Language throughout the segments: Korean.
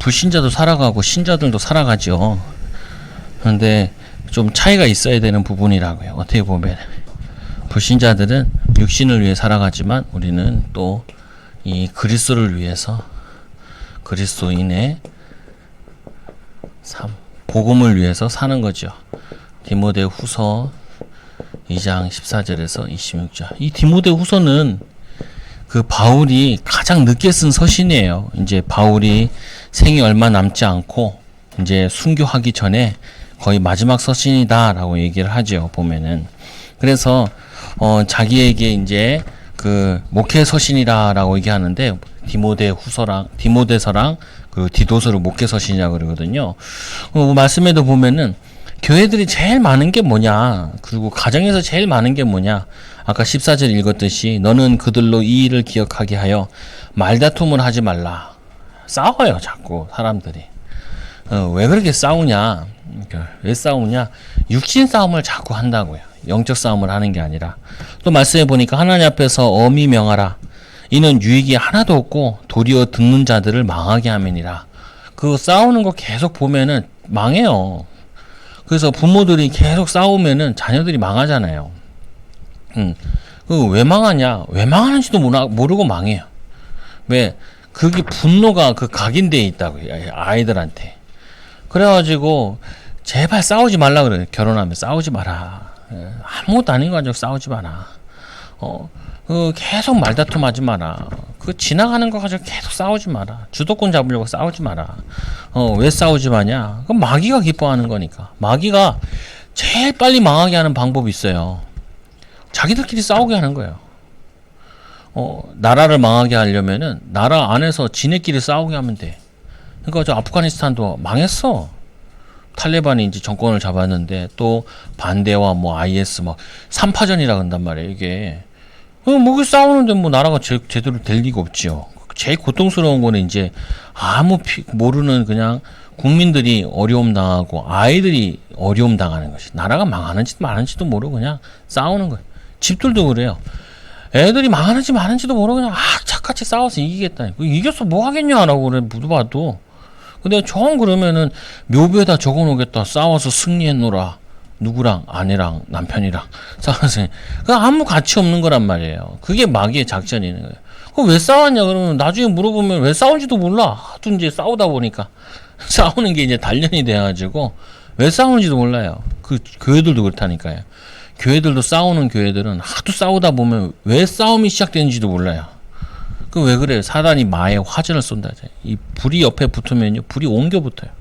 불신자도 살아가고 신자들도 살아가죠. 그런데 좀 차이가 있어야 되는 부분이라고요. 어떻게 보면 불신자들은 육신을 위해 살아가지만 우리는 또 이 그리스도를 위해서 그리스도인의 삶, 복음을 위해서 사는 거죠. 디모데후서 2장 14절에서 26절. 이 디모데후서는 그 바울이 가장 늦게 쓴 서신이에요. 이제 바울이 생이 얼마 남지 않고 이제 순교하기 전에 거의 마지막 서신이다라고 얘기를 하죠. 보면은. 그래서 자기에게 이제 그 목회 서신이라고 얘기하는데 디모데서랑 그 디도서를 목회 서신이라고 그러거든요. 말씀에도 보면은 교회들이 제일 많은 게 뭐냐, 그리고 가정에서 제일 많은 게 뭐냐, 아까 14절 읽었듯이 너는 그들로 이 일을 기억하게 하여 말다툼을 하지 말라. 싸워요 자꾸 사람들이. 왜 그렇게 싸우냐, 왜 싸우냐, 육신 싸움을 자꾸 한다고요. 영적 싸움을 하는 게 아니라. 또 말씀해 보니까 하나님 앞에서 엄히 명하라. 이는 유익이 하나도 없고 도리어 듣는 자들을 망하게 함이니라. 그 싸우는 거 계속 보면은 망해요. 그래서 부모들이 계속 싸우면은 자녀들이 망하잖아요. 왜 망하냐? 왜 망하는지도 모르고 망해요. 왜? 그게 분노가 그 각인되어 있다고, 아이들한테. 그래가지고 제발 싸우지 말라 그래요. 결혼하면 싸우지 마라. 아무것도 아닌 거 가지고 싸우지 마라. 계속 말다툼 하지 마라. 지나가는 거 가지고 계속 싸우지 마라. 주도권 잡으려고 싸우지 마라. 왜 싸우지 마냐? 그럼 마귀가 기뻐하는 거니까. 마귀가 제일 빨리 망하게 하는 방법이 있어요. 자기들끼리 싸우게 하는 거예요. 나라를 망하게 하려면은 나라 안에서 지네끼리 싸우게 하면 돼. 그러니까 저 아프가니스탄도 망했어. 탈레반이 이제 정권을 잡았는데 또 반대와 뭐 IS 막 3파전이라 한단 말이에요. 이게 뭐 싸우는데 뭐 나라가 제대로 될 리가 없지요. 제일 고통스러운 거는 이제 아무 모르는 그냥 국민들이 어려움 당하고 아이들이 어려움 당하는 것이, 나라가 망하는지도 마는지도 모르고 그냥 싸우는 거예요. 집들도 그래요. 애들이 망하는지 마는지도 모르고 그냥 착같이 싸워서 이기겠다. 이겼어 뭐 하겠냐라고 그래 묻어봐도. 근데 정 그러면은 묘비에다 적어놓겠다. 싸워서 승리했노라. 누구랑? 아내랑 남편이랑 싸워서. 그냥 아무 가치 없는 거란 말이에요. 그게 마귀의 작전이는 거예요. 그럼 왜 싸웠냐 그러면 나중에 물어보면 왜 싸운지도 몰라. 하도 이제 싸우다 보니까 싸우는 게 이제 단련이 돼가지고 왜 싸우는지도 몰라요. 그 교회들도 그렇다니까요. 교회들도 싸우는 교회들은 하도 싸우다 보면 왜 싸움이 시작되는지도 몰라요. 그 왜 그래요? 사단이 마에 화전을 쏜다. 이 불이 옆에 붙으면요, 불이 옮겨 붙어요.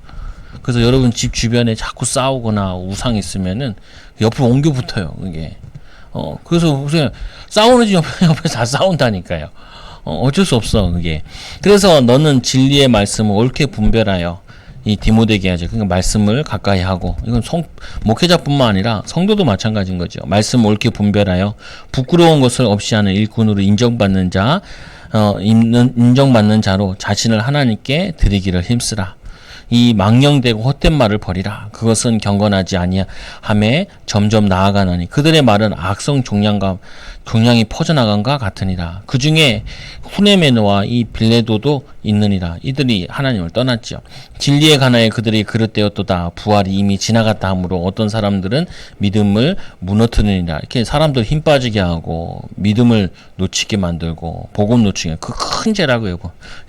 그래서 여러분 집 주변에 자꾸 싸우거나 우상 있으면은 옆으로 옮겨 붙어요. 그게. 그래서 보세요. 싸우는 집 옆에 다 싸운다니까요. 어쩔 수 없어 그게. 그래서 너는 진리의 말씀을 옳게 분별하여, 이 디모데에게 하죠. 그러니까 말씀을 가까이 하고, 이건 목회자뿐만 아니라 성도도 마찬가지인 거죠. 말씀을 옳게 분별하여 부끄러운 것을 없이 하는 일꾼으로 인정받는 자, 인정받는 자로 자신을 하나님께 드리기를 힘쓰라. 이 망령되고 헛된 말을 버리라. 그것은 경건하지 아니함에 점점 나아가나니 그들의 말은 악성 종양이 퍼져나간과 같으니라. 그 중에 후네메노와 이 빌레도도 있느니라. 이들이 하나님을 떠났지요. 진리에 관하여 그들이 그릇되었도다. 부활이 이미 지나갔다 하므로 어떤 사람들은 믿음을 무너뜨리니라. 이렇게 사람들 힘 빠지게 하고 믿음을 놓치게 만들고 복음 놓치게, 그 큰 죄라고요.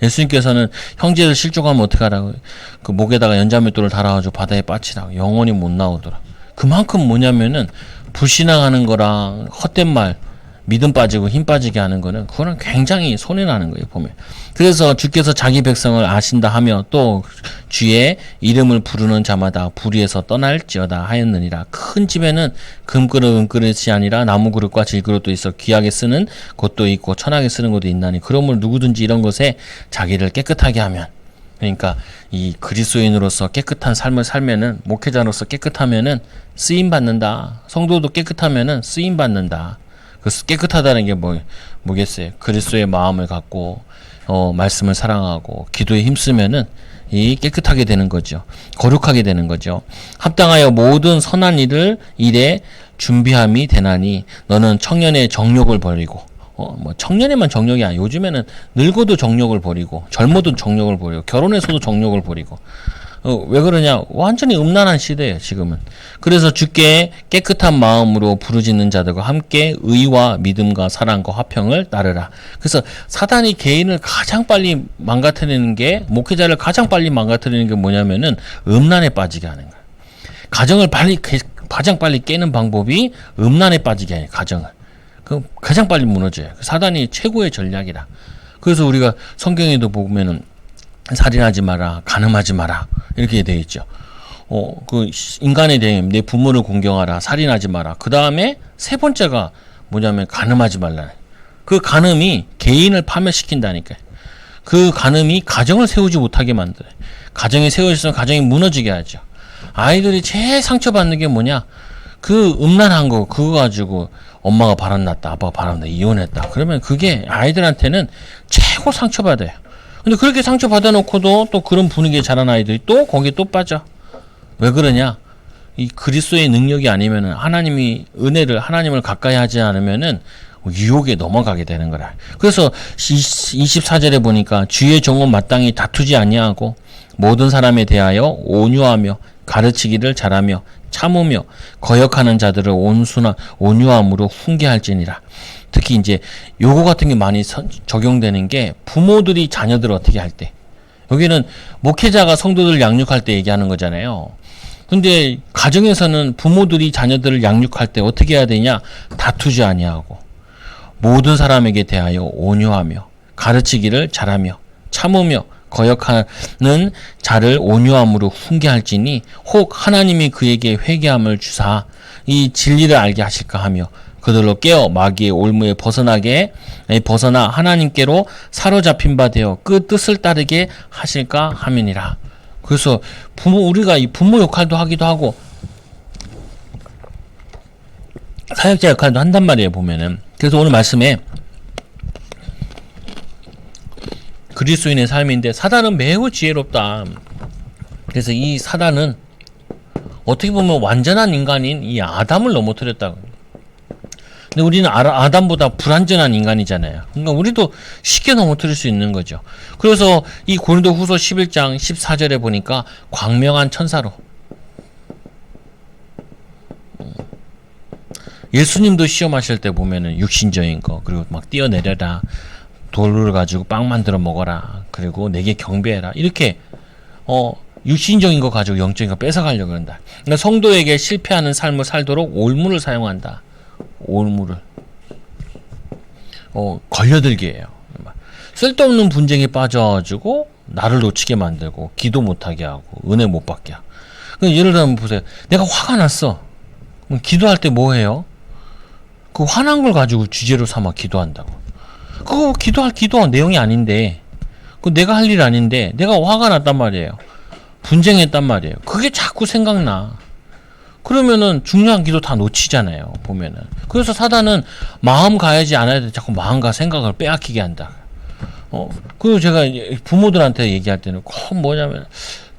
예수님께서는 형제를 실족하면 어떡하라고, 그 목에다가 연자맷돌을 달아가지고 바다에 빠치라고, 영원히 못 나오더라. 그만큼 뭐냐면은 불신앙하는 거랑 헛된 말, 믿음 빠지고 힘 빠지게 하는 거는 그거는 굉장히 손해나는 거예요, 보면. 그래서 주께서 자기 백성을 아신다 하며 또 주의 이름을 부르는 자마다 불의에서 떠날지어다 하였느니라. 큰 집에는 금그릇이 아니라 나무 그릇과 질그릇도 있어 귀하게 쓰는 곳도 있고 천하게 쓰는 곳도 있나니 그러므로 누구든지 이런 것에 자기를 깨끗하게 하면, 그러니까 이 그리스도인으로서 깨끗한 삶을 살면은, 목회자로서 깨끗하면은 쓰임 받는다. 성도도 깨끗하면은 쓰임 받는다. 그 깨끗하다는 게 뭐겠어요? 그리스도의 마음을 갖고 말씀을 사랑하고 기도에 힘쓰면은 이 깨끗하게 되는 거죠. 거룩하게 되는 거죠. 합당하여 모든 선한 일에 준비함이 되나니 너는 청년의 정욕을 버리고 뭐 청년에만 정력이 아니야. 요즘에는 늙어도 정력을 버리고 젊어도 정력을 버리고 결혼해서도 정력을 버리고 왜 그러냐? 완전히 음란한 시대예요, 지금은. 그래서 주께 깨끗한 마음으로 부르짖는 자들과 함께 의와 믿음과 사랑과 화평을 따르라. 그래서 사단이 개인을 가장 빨리 망가뜨리는 게, 목회자를 가장 빨리 망가뜨리는 게 뭐냐면은 음란에 빠지게 하는 거야. 가정을 가장 빨리 깨는 방법이 음란에 빠지게 해요, 가정을. 그 가장 빨리 무너져요. 사단이 최고의 전략이라. 그래서 우리가 성경에도 보면은 살인하지 마라, 간음하지 마라 이렇게 되어 있죠. 그 인간에 대해 내 부모를 공경하라, 살인하지 마라. 그 다음에 세 번째가 뭐냐면 간음하지 말라. 그 간음이 개인을 파멸시킨다니까요. 그 간음이 가정을 세우지 못하게 만들어요. 가정이 세워졌으면 가정이 무너지게 하죠. 아이들이 제일 상처받는 게 뭐냐? 그 음란한 거 그거 가지고 엄마가 바람났다, 아빠가 바람났다, 이혼했다. 그러면 그게 아이들한테는 최고 상처받아요. 근데 그렇게 상처받아 놓고도 또 그런 분위기에 자란 아이들이 또 거기에 또 빠져. 왜 그러냐? 이 그리스도의 능력이 아니면은 하나님을 가까이 하지 않으면은 유혹에 넘어가게 되는 거라. 그래서 24절에 보니까 주의 종은 마땅히 다투지 아니하고 모든 사람에 대하여 온유하며 가르치기를 잘하며 참으며 거역하는 자들을 온유함으로 훈계할지니라. 특히 이제 요거 같은 게 많이 적용되는 게 부모들이 자녀들을 어떻게 할 때. 여기는 목회자가 성도들 양육할 때 얘기하는 거잖아요. 근데 가정에서는 부모들이 자녀들을 양육할 때 어떻게 해야 되냐? 다투지 아니하고 모든 사람에게 대하여 온유하며 가르치기를 잘하며 참으며 거역하는 자를 온유함으로 훈계할지니 혹 하나님이 그에게 회개함을 주사 이 진리를 알게 하실까 하며 그들로 깨어 마귀의 올무에 벗어나 하나님께로 사로잡힌 바 되어 그 뜻을 따르게 하실까 함이니라. 그래서 우리가 이 부모 역할도 하기도 하고 사역자 역할도 한단 말이에요, 보면은. 그래서 오늘 말씀에 그리스도인의 삶인데 사단은 매우 지혜롭다. 그래서 이 사단은 어떻게 보면 완전한 인간인 이 아담을 넘어뜨렸다고. 근데 우리는 아담보다 불완전한 인간이잖아요. 그러니까 우리도 쉽게 넘어뜨릴 수 있는 거죠. 그래서 이 고린도후서 11장 14절에 보니까 광명한 천사로 예수님도 시험하실 때 보면은 육신적인 거 그리고 막 뛰어내려라, 돌을 가지고 빵 만들어 먹어라, 그리고 내게 경배해라, 이렇게 육신적인 거 가지고 영적인 거 뺏어가려고 한다. 그러니까 성도에게 실패하는 삶을 살도록 올무를 사용한다. 올무를 걸려들게 해요. 쓸데없는 분쟁에 빠져가지고 나를 놓치게 만들고 기도 못하게 하고 은혜 못 받게 하고. 예를 들면 보세요. 내가 화가 났어. 그럼 기도할 때 뭐 해요? 그 화난 걸 가지고 주제로 삼아 기도한다고. 그거 기도 내용이 아닌데, 그 내가 할 일 아닌데 내가 화가 났단 말이에요. 분쟁했단 말이에요. 그게 자꾸 생각나. 그러면은 중요한 기도 다 놓치잖아요, 보면은. 그래서 사단은 마음 가야지 않아야 돼. 자꾸 마음과 생각을 빼앗기게 한다. 그리고 제가 부모들한테 얘기할 때는 꼭 뭐냐면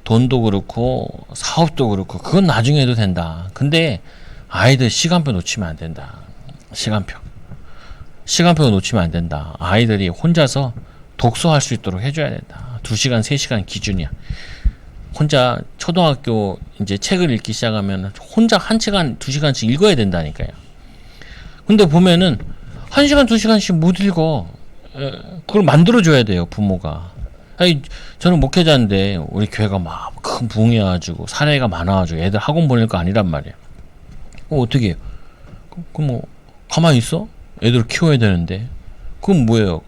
돈도 그렇고 사업도 그렇고 그건 나중에 해도 된다. 근데 아이들 시간표 놓치면 안 된다. 시간표 놓치면 안 된다. 아이들이 혼자서 독서할 수 있도록 해줘야 된다. 2시간, 3시간 기준이야. 혼자 초등학교 이제 책을 읽기 시작하면 혼자 1시간, 2시간씩 읽어야 된다니까요. 근데 보면은 1시간, 2시간씩 못 읽어. 그걸 만들어줘야 돼요, 부모가. 아니, 저는 목회자인데 우리 교회가 막 큰 부흥해가지고 사례가 많아가지고 애들 학원 보낼 거 아니란 말이에요. 어떻게 해요? 그럼 뭐 가만히 있어? 애들 키워야 되는데. 그건 뭐예요?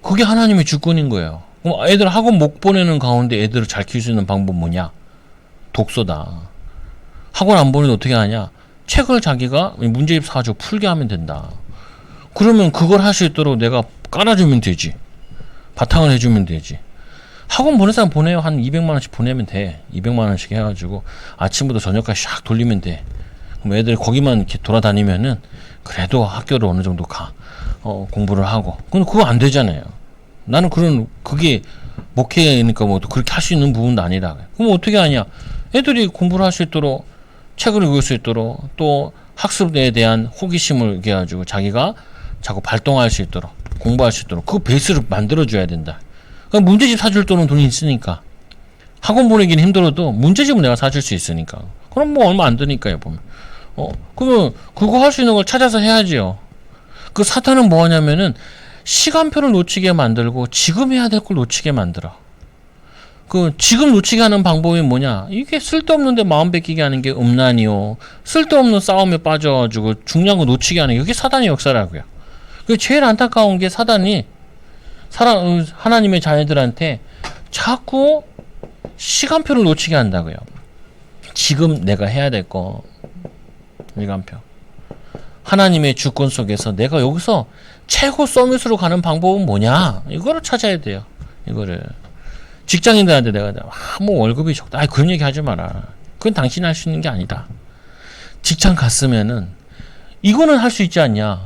그게 하나님의 주권인 거예요. 그럼 애들 학원 못 보내는 가운데 애들을 잘 키울 수 있는 방법 뭐냐? 독서다. 학원 안 보내도 어떻게 하냐? 책을 자기가 문제집 사가지고 풀게 하면 된다. 그러면 그걸 할 수 있도록 내가 깔아주면 되지. 바탕을 해주면 되지. 학원 보낼 사람 보내요. 한 200만 원씩 보내면 돼. 200만 원씩 해가지고 아침부터 저녁까지 샥 돌리면 돼. 그럼 애들 거기만 이렇게 돌아다니면은 그래도 학교를 어느 정도 공부를 하고. 근데 그거 안 되잖아요. 나는 그게 목회니까 뭐 그렇게 할 수 있는 부분도 아니라. 그럼 어떻게 하냐? 애들이 공부를 할 수 있도록, 책을 읽을 수 있도록, 또 학습에 대한 호기심을 이렇게 가지고 자기가 자꾸 발동할 수 있도록. 공부할 수 있도록 그 베이스를 만들어줘야 된다. 그러니까 문제집 사줄 돈은 돈이 있으니까. 학원 보내기는 힘들어도 문제집은 내가 사줄 수 있으니까. 그럼 뭐 얼마 안 드니까요, 보면. 그러면 그거 할 수 있는 걸 찾아서 해야지요. 그 사탄은 뭐 하냐면은 시간표를 놓치게 만들고 지금 해야 될 걸 놓치게 만들어. 그 지금 놓치게 하는 방법이 뭐냐? 이게 쓸데없는데 마음 뺏기게 하는 게 음란이요. 쓸데없는 싸움에 빠져가지고 중요한 거 놓치게 하는 게 이게 사단의 역사라고요. 그 제일 안타까운 게 사단이 하나님의 자녀들한테 자꾸 시간표를 놓치게 한다고요. 지금 내가 해야 될 거 시간표. 하나님의 주권 속에서 내가 여기서 최고 서밋으로 가는 방법은 뭐냐? 이거를 찾아야 돼요. 이거를. 직장인들한테 내가 뭐 월급이 적다. 그런 얘기 하지 마라. 그건 당신이 할 수 있는 게 아니다. 직장 갔으면은 이거는 할 수 있지 않냐?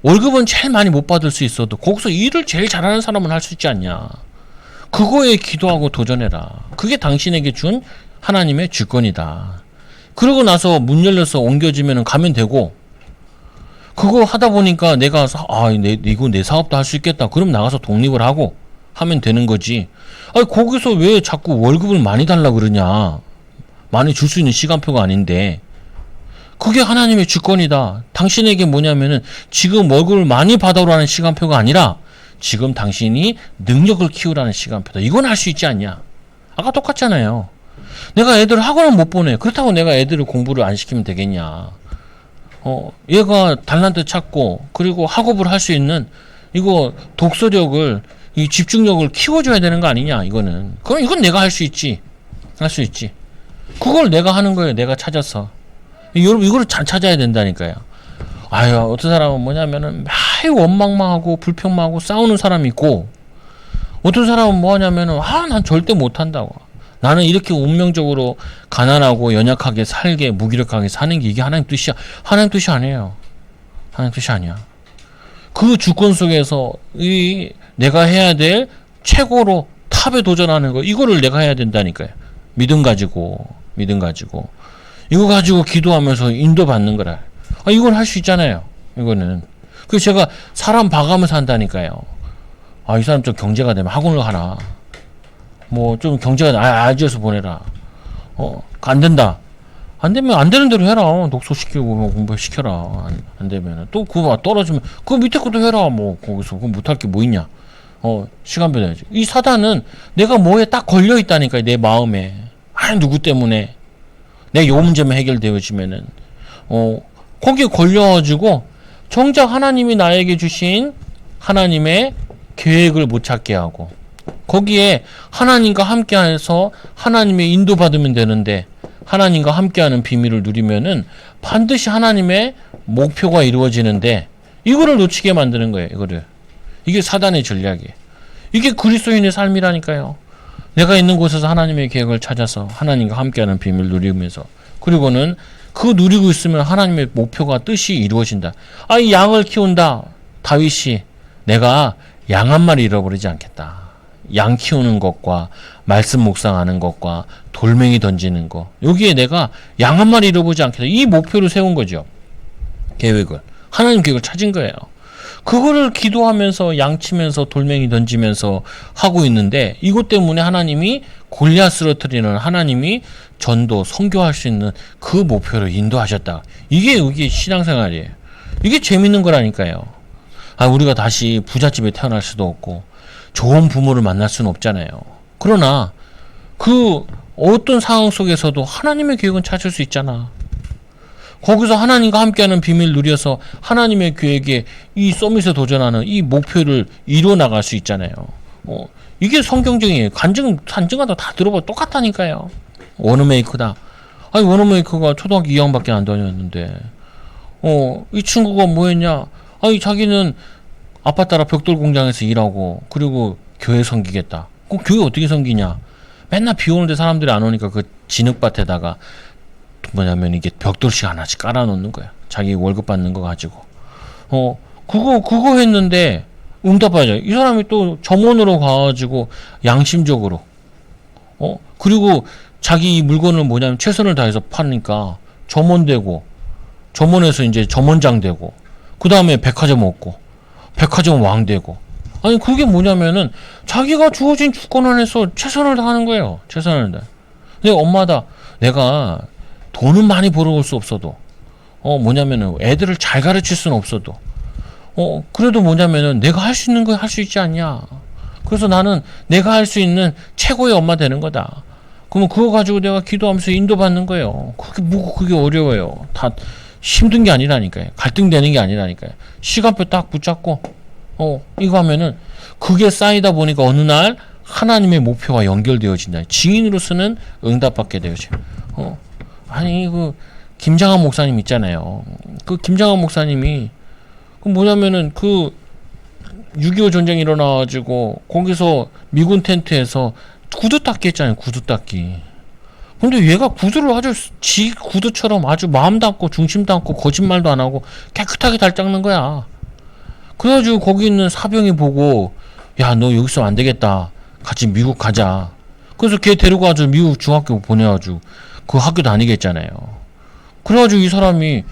월급은 제일 많이 못 받을 수 있어도 거기서 일을 제일 잘하는 사람은 할 수 있지 않냐? 그거에 기도하고 도전해라. 그게 당신에게 준 하나님의 주권이다. 그러고 나서 문 열려서 옮겨지면 가면 되고, 그거 하다 보니까 내가 이거 내 사업도 할 수 있겠다. 그럼 나가서 독립을 하고 하면 되는 거지. 거기서 왜 자꾸 월급을 많이 달라 그러냐? 많이 줄 수 있는 시간표가 아닌데. 그게 하나님의 주권이다. 당신에게 뭐냐면은 지금 월급을 많이 받아오라는 시간표가 아니라 지금 당신이 능력을 키우라는 시간표다. 이건 할 수 있지 않냐? 아까 똑같잖아요. 내가 애들을 학원을 못 보내. 그렇다고 내가 애들을 공부를 안 시키면 되겠냐? 얘가 달란트 찾고 그리고 학업을 할 수 있는 이거 독서력을 이 집중력을 키워줘야 되는 거 아니냐? 이거는. 그럼 이건 내가 할 수 있지. 할 수 있지. 그걸 내가 하는 거예요. 내가 찾아서. 여러분 이거를 잘 찾아야 된다니까요. 어떤 사람은 뭐냐면은 매일 원망만 하고 불평만 하고 싸우는 사람이 있고, 어떤 사람은 뭐하냐면은 난 절대 못한다고. 나는 이렇게 운명적으로 가난하고 연약하게 살게 무기력하게 사는 게 이게 하나님 뜻이야. 하나님 뜻이 아니에요. 하나님 뜻이 아니야. 그 주권 속에서 내가 해야 될 최고로 탑에 도전하는 거, 이거를 내가 해야 된다니까요. 믿음 가지고 이거 가지고 기도하면서 인도받는 거라. 이걸 할 수 있잖아요. 이거는. 그래서 제가 사람 봐가면서 한다니까요. 이 사람 좀 경제가 되면 학원을 가라. 뭐 좀 경제가 아지어서 보내라. 안 된다. 안 되면 안 되는 대로 해라. 독서시키고 뭐 공부시켜라. 안 되면 또 그거 떨어지면 그 밑에 것도 해라. 뭐 거기서 그거 못할 게 뭐 있냐. 시간표 내야지. 이 사단은 내가 뭐에 딱 걸려 있다니까. 내 마음에. 누구 때문에 내가 요 문제만 해결되어지면은 거기에 걸려가지고 정작 하나님이 나에게 주신 하나님의 계획을 못 찾게 하고, 거기에 하나님과 함께해서 하나님의 인도받으면 되는데 하나님과 함께하는 비밀을 누리면은 반드시 하나님의 목표가 이루어지는데 이거를 놓치게 만드는 거예요. 이게 사단의 전략이에요. 이게 그리스도인의 삶이라니까요. 내가 있는 곳에서 하나님의 계획을 찾아서 하나님과 함께하는 비밀을 누리면서, 그리고는 그 누리고 있으면 하나님의 목표가 뜻이 이루어진다. 이 양을 키운다. 다윗이 내가 양 한 마리 잃어버리지 않겠다. 양 키우는 것과 말씀 묵상하는 것과 돌멩이 던지는 것, 여기에 내가 양 한 마리 잃어보지 않겠다. 이 목표를 세운 거죠. 계획을. 하나님 계획을 찾은 거예요. 그거를 기도하면서 양치면서 돌멩이 던지면서 하고 있는데, 이것 때문에 하나님이 골리앗 쓰러뜨리는, 하나님이 전도 선교할 수 있는 그 목표를 인도하셨다. 이게 신앙생활이에요. 이게 재밌는 거라니까요. 우리가 다시 부잣집에 태어날 수도 없고 좋은 부모를 만날 수는 없잖아요. 그러나 그 어떤 상황 속에서도 하나님의 계획은 찾을 수 있잖아. 거기서 하나님과 함께하는 비밀 누려서 하나님의 계획에 이 서밋에 도전하는 이 목표를 이루어 나갈 수 있잖아요. 이게 성경적이에요. 간증하다 다 들어봐 똑같다니까요. 워너메이커다. 워너메이커가 초등학교 2학년밖에 안 다녔는데, 이 친구가 뭐 했냐? 자기는 아파트 따라 벽돌 공장에서 일하고 그리고 교회 섬기겠다. 그 교회 어떻게 섬기냐? 맨날 비 오는데 사람들이 안 오니까 그 진흙밭에다가 뭐냐면 이게 벽돌씩 하나씩 깔아놓는 거야. 자기 월급 받는 거 가지고. 그거 했는데 응답하죠. 이 사람이 또 점원으로 가가지고 양심적으로. 그리고 자기 물건을 뭐냐면 최선을 다해서 파니까 점원 되고, 점원에서 이제 점원장 되고, 그 다음에 백화점 얻고, 백화점 왕 되고. 아니 그게 뭐냐면은 자기가 주어진 주권 안에서 최선을 다하는 거예요. 최선을 다. 근데 엄마다 내가 돈은 많이 벌어올 수 없어도 뭐냐면은 애들을 잘 가르칠 수는 없어도 그래도 뭐냐면은 내가 할 수 있는 거 할 수 있지 않냐. 그래서 나는 내가 할 수 있는 최고의 엄마 되는 거다. 그러면 그거 가지고 내가 기도하면서 인도받는 거예요. 그게 어려워요. 다 힘든 게 아니라니까요. 갈등되는 게 아니라니까요. 시간표 딱 붙잡고 이거 하면은 그게 쌓이다 보니까 어느 날 하나님의 목표와 연결되어진다. 증인으로서는 응답받게 되어져. 아니 그 김장한 목사님 있잖아요. 그 김장한 목사님이 그 뭐냐면은 그 6.25 전쟁 일어나가지고 거기서 미군 텐트에서 구두 닦기 했잖아요. 구두 닦기. 근데 얘가 구두를 아주 지 구두처럼 아주 마음도 않고 중심도 않고 거짓말도 안 하고 깨끗하게 잘 닦는 거야. 그래가지고 거기 있는 사병이 보고 야 너 여기서 안 되겠다. 같이 미국 가자. 그래서 걔 데리고 가지고 미국 중학교 보내가지고 그 학교 다니게 했잖아요. 그래가지고 이 사람이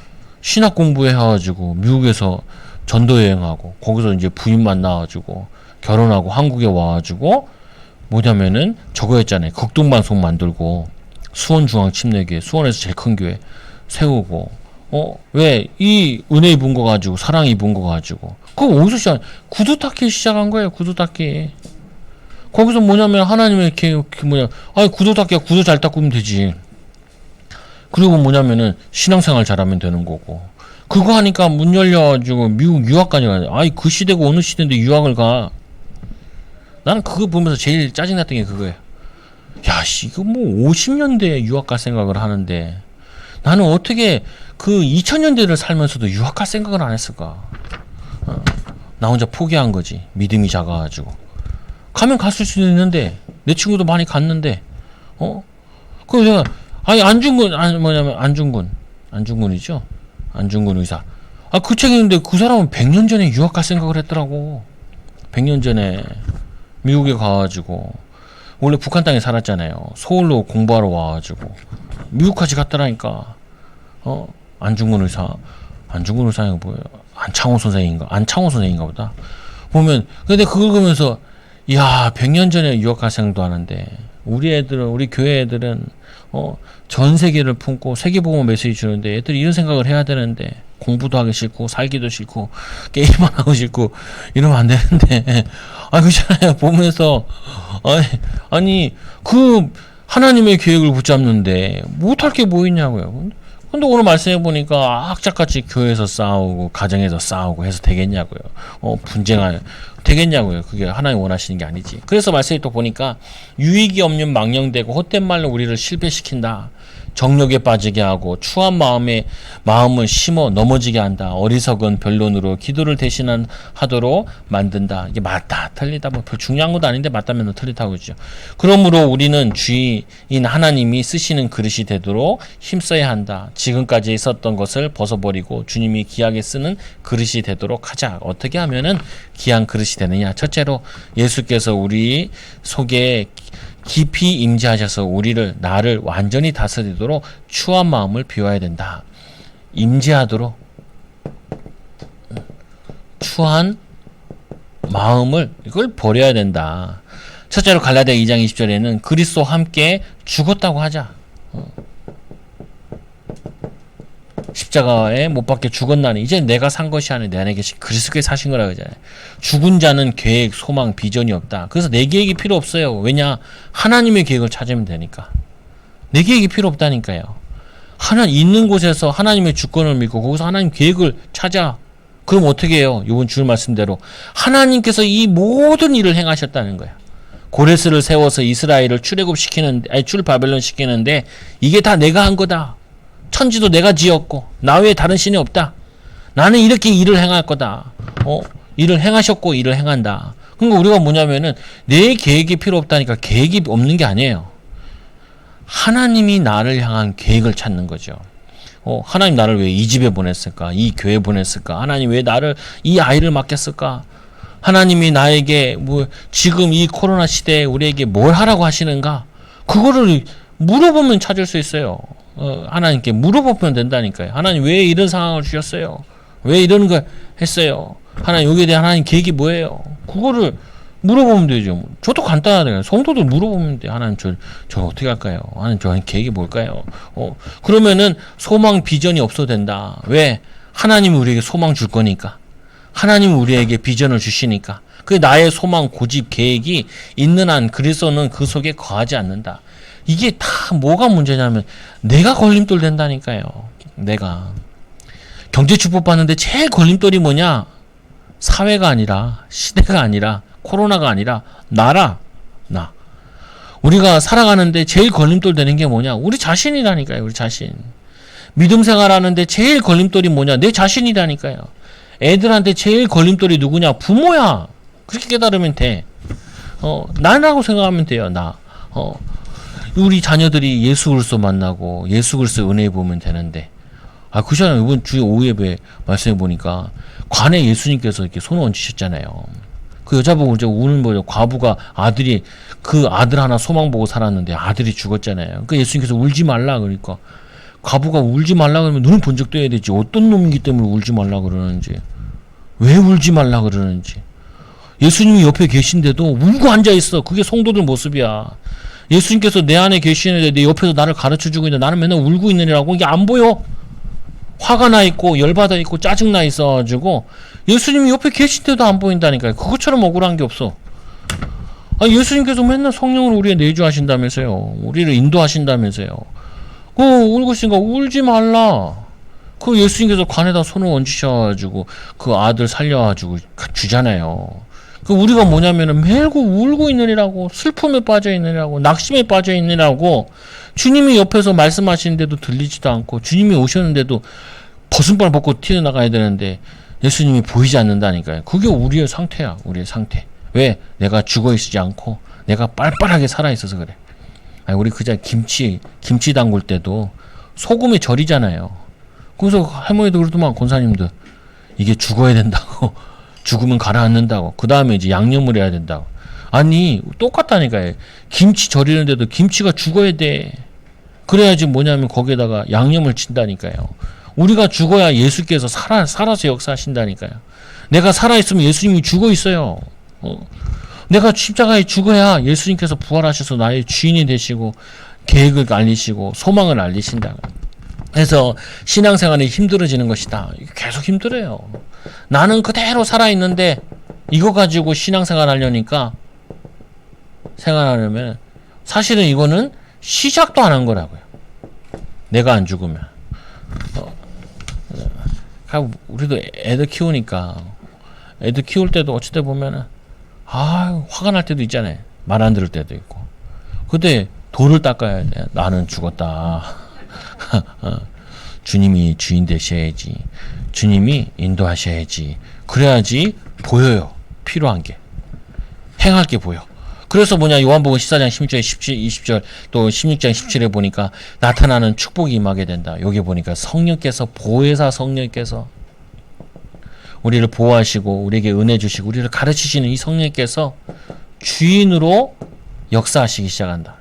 신학 공부해가지고 미국에서 전도 여행하고 거기서 이제 부인 만나가지고 결혼하고 한국에 와가지고 뭐냐면은 저거 했잖아요. 극동방송 만들고 수원중앙 침례교회 수원에서 제일 큰 교회 세우고 왜 이 은혜 입은 거 가지고 사랑 입은 거 가지고 그거 어디서 시작? 구두 닦기 시작한 거예요. 구두 닦기. 거기서 뭐냐면 하나님의 아니 구두 닦기야 구두 잘 닦으면 되지. 그리고 뭐냐면은 신앙생활 잘하면 되는 거고. 그거 하니까 문 열려가지고 미국 유학까지 가요. 아이 그 시대고 어느 시대인데 유학을 가. 나는 그거 보면서 제일 짜증났던 게 그거예요. 야, 씨, 이거 뭐 50년대에 유학 갈 생각을 하는데 나는 어떻게 그 2000년대를 살면서도 유학 갈 생각을 안 했을까? 나 혼자 포기한 거지. 믿음이 작아가지고. 가면 갔을 수도 있는데 내 친구도 많이 갔는데 그래서 내가 아니 안중근이죠. 안중근 의사. 그 책 읽는데 그 사람은 100년 전에 유학 갈 생각을 했더라고. 100년 전에 미국에 가가지고 원래 북한 땅에 살았잖아요. 서울로 공부하러 와가지고 미국까지 갔더라니까. 안중근 의사가 뭐예요? 안창호 선생인가 보다. 보면 근데 그걸 보면서 야 100년 전에 유학 갈 생각도 하는데 우리 교회 애들은 전 세계를 품고 세계복음 메시지 주는데 애들이 이런 생각을 해야 되는데 공부도 하기 싫고 살기도 싫고 게임만 하고 싶고 이러면 안 되는데 그렇잖아요. 보면서 아니 그 하나님의 계획을 붙잡는데 못할 게 뭐 있냐고요. 근데 오늘 말씀해 보니까 악착같이 교회에서 싸우고 가정에서 싸우고 해서 되겠냐고요. 분쟁할 되겠냐고요. 그게 하나님 원하시는 게 아니지. 그래서 말씀에 또 보니까 유익이 없는 망령되고 헛된 말로 우리를 실패시킨다. 정욕에 빠지게 하고 추한 마음을 심어 넘어지게 한다. 어리석은 변론으로 기도를 대신하도록 만든다. 이게 맞다 틀리다 뭐 별 중요한 것도 아닌데 맞다면 틀리다고 그러죠. 그러므로 우리는 주인 하나님이 쓰시는 그릇이 되도록 힘써야 한다. 지금까지 있었던 것을 벗어버리고 주님이 귀하게 쓰는 그릇이 되도록 하자. 어떻게 하면은 귀한 그릇이 되느냐. 첫째로 예수께서 우리 속에 깊이 임재하셔서 나를 완전히 다스리도록 추한 마음을 비워야 된다. 임재하도록 추한 마음을 이걸 버려야 된다. 첫째로 갈라디아 2장 20절에는 그리스도와 함께 죽었다고 하자. 십자가에 못 박혀 죽었나니 이제 내가 산 것이 아니라 내 안에 계신 그리스도께서 사신 거라고 하잖아요. 죽은 자는 계획, 소망, 비전이 없다. 그래서 내 계획이 필요 없어요. 왜냐? 하나님의 계획을 찾으면 되니까. 내 계획이 필요 없다니까요. 있는 곳에서 하나님의 주권을 믿고 거기서 하나님 계획을 찾아. 그럼 어떻게 해요? 이번 줄 말씀대로 하나님께서 이 모든 일을 행하셨다는 거예요. 고레스를 세워서 이스라엘을 출바벨론 시키는데 이게 다 내가 한 거다. 천지도 내가 지었고 나 외에 다른 신이 없다. 나는 이렇게 일을 행할 거다. 일을 행하셨고 일을 행한다. 그러니까 우리가 뭐냐면은 내 계획이 필요 없다니까 계획이 없는 게 아니에요. 하나님이 나를 향한 계획을 찾는 거죠. 하나님 나를 왜 이 집에 보냈을까? 이 교회에 보냈을까? 하나님 왜 나를 이 아이를 맡겼을까? 하나님이 나에게 지금 이 코로나 시대에 우리에게 뭘 하라고 하시는가? 그거를 물어보면 찾을 수 있어요. 하나님께 물어보면 된다니까요. 하나님 왜 이런 상황을 주셨어요? 왜 이런 걸 했어요? 하나님, 여기에 대한 하나님 계획이 뭐예요? 그거를 물어보면 되죠. 저도 간단하네요. 성도들 물어보면 돼. 하나님, 저 어떻게 할까요? 하나님, 저 계획이 뭘까요? 그러면은 소망, 비전이 없어도 된다. 왜? 하나님이 우리에게 소망 줄 거니까. 하나님이 우리에게 비전을 주시니까. 그 나의 소망, 고집, 계획이 있는 한 그리스도는 그 속에 거하지 않는다. 이게 다 뭐가 문제냐면 내가 걸림돌 된다니까요. 내가. 경제 축복 받는데 제일 걸림돌이 뭐냐? 사회가 아니라, 시대가 아니라, 코로나가 아니라 나라. 나. 우리가 살아가는데 제일 걸림돌 되는 게 뭐냐? 우리 자신이라니까요. 우리 자신. 믿음 생활하는데 제일 걸림돌이 뭐냐? 내 자신이라니까요. 애들한테 제일 걸림돌이 누구냐? 부모야. 그렇게 깨달으면 돼. 나라고 생각하면 돼요. 나. 우리 자녀들이 예수 그리스도 만나고 예수 그리스도 은혜 보면 되는데, 그잖아요. 이번 주에 오후 예배 말씀해 보니까 관에 예수님께서 이렇게 손을 얹으셨잖아요. 그 여자 보고 이제 우는 거죠. 과부가 아들이 그 아들 하나 소망 보고 살았는데 아들이 죽었잖아요. 그 예수님께서 울지 말라 그러니까 과부가 울지 말라 그러면 눈을 번쩍 떠야 되지. 어떤 놈이기 때문에 울지 말라 그러는지, 왜 울지 말라 그러는지. 예수님이 옆에 계신데도 울고 앉아 있어. 그게 성도들 모습이야. 예수님께서 내 안에 계시는데 내 옆에서 나를 가르쳐주고 있는데 나는 맨날 울고 있느냐고. 이게 안 보여. 화가 나 있고 열받아 있고 짜증 나 있어가지고 예수님이 옆에 계신데도 안 보인다니까요. 그것처럼 억울한 게 없어. 예수님께서 맨날 성령을 우리에 내주하신다면서요. 우리를 인도하신다면서요. 울고 있으니까 울지 말라. 그 예수님께서 관에다 손을 얹으셔가지고 그 아들 살려가지고 주잖아요. 그 우리가 뭐냐면은 매일 울고 있느니라고, 슬픔에 빠져 있느니라고, 낙심에 빠져 있느니라고, 주님이 옆에서 말씀하시는데도 들리지도 않고, 주님이 오셨는데도 벗은발 벗고 튀어나가야 되는데 예수님이 보이지 않는다니까요. 그게 우리의 상태야. 우리의 상태. 왜? 내가 죽어있지 않고 내가 빨빨하게 살아있어서 그래. 우리 그냥 김치 담글 때도 소금에 절이잖아요. 그래서 할머니도 그러더만, 권사님도 이게 죽어야 된다고. 죽으면 가라앉는다고. 그 다음에 이제 양념을 해야 된다고. 아니, 똑같다니까요. 김치 절이는데도 김치가 죽어야 돼. 그래야지 뭐냐면 거기에다가 양념을 친다니까요. 우리가 죽어야 예수께서 살아서 역사하신다니까요. 내가 살아있으면 예수님이 죽어 있어요. 내가 십자가에 죽어야 예수님께서 부활하셔서 나의 주인이 되시고 계획을 알리시고 소망을 알리신다. 그래서 신앙생활이 힘들어지는 것이다. 계속 힘들어요. 나는 그대로 살아있는데 이거 가지고 신앙생활 하려니까, 생활하려면 사실은 이거는 시작도 안 한 거라고요. 내가 안 죽으면. 우리도 애들 키우니까 애들 키울 때도 어찌돼 보면은 화가 날 때도 있잖아요. 말 안 들을 때도 있고. 근데 돌을 닦아야 돼. 나는 죽었다. 주님이 주인 되셔야지. 주님이 인도하셔야지. 그래야지 보여요. 필요한 게. 행할 게 보여. 그래서 요한복음 14장 16절, 20절 또 16장 17에 보니까 나타나는 축복이 임하게 된다. 여기 보니까 성령께서, 보혜사 성령께서 우리를 보호하시고 우리에게 은혜 주시고 우리를 가르치시는 이 성령께서 주인으로 역사하시기 시작한다.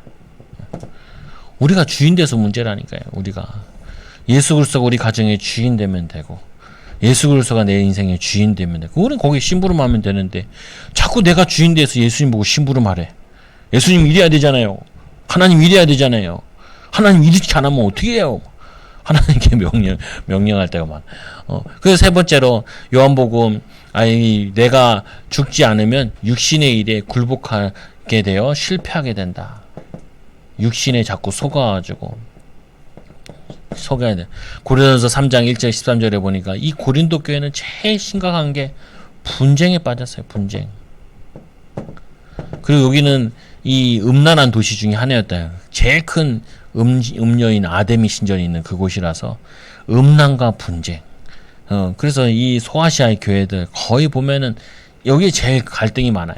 우리가 주인 돼서 문제라니까요. 우리가 예수 그리스도가 우리 가정의 주인 되면 되고, 예수 그리스도가 내 인생의 주인 되면 되고, 우리는 거기에 심부름하면 되는데 자꾸 내가 주인 돼서 예수님 보고 심부름하래. 예수님 이래야 되잖아요. 하나님 이래야 되잖아요. 하나님 이렇게 안 하면 어떻게 해요? 하나님께 명령할 때가 많아. 그래서 세 번째로 요한복음, 내가 죽지 않으면 육신의 일에 굴복하게 되어 실패하게 된다. 육신에 자꾸 속아가지고 속아야 돼. 고린도서 3장 1절 13절에 보니까 이 고린도 교회는 제일 심각한 게 분쟁에 빠졌어요. 분쟁. 그리고 여기는 이 음란한 도시 중에 하나였다. 제일 큰 음녀인 아데미 신전이 있는 그곳이라서 음란과 분쟁. 그래서 이 소아시아의 교회들 거의 보면은 여기에 제일 갈등이 많아요.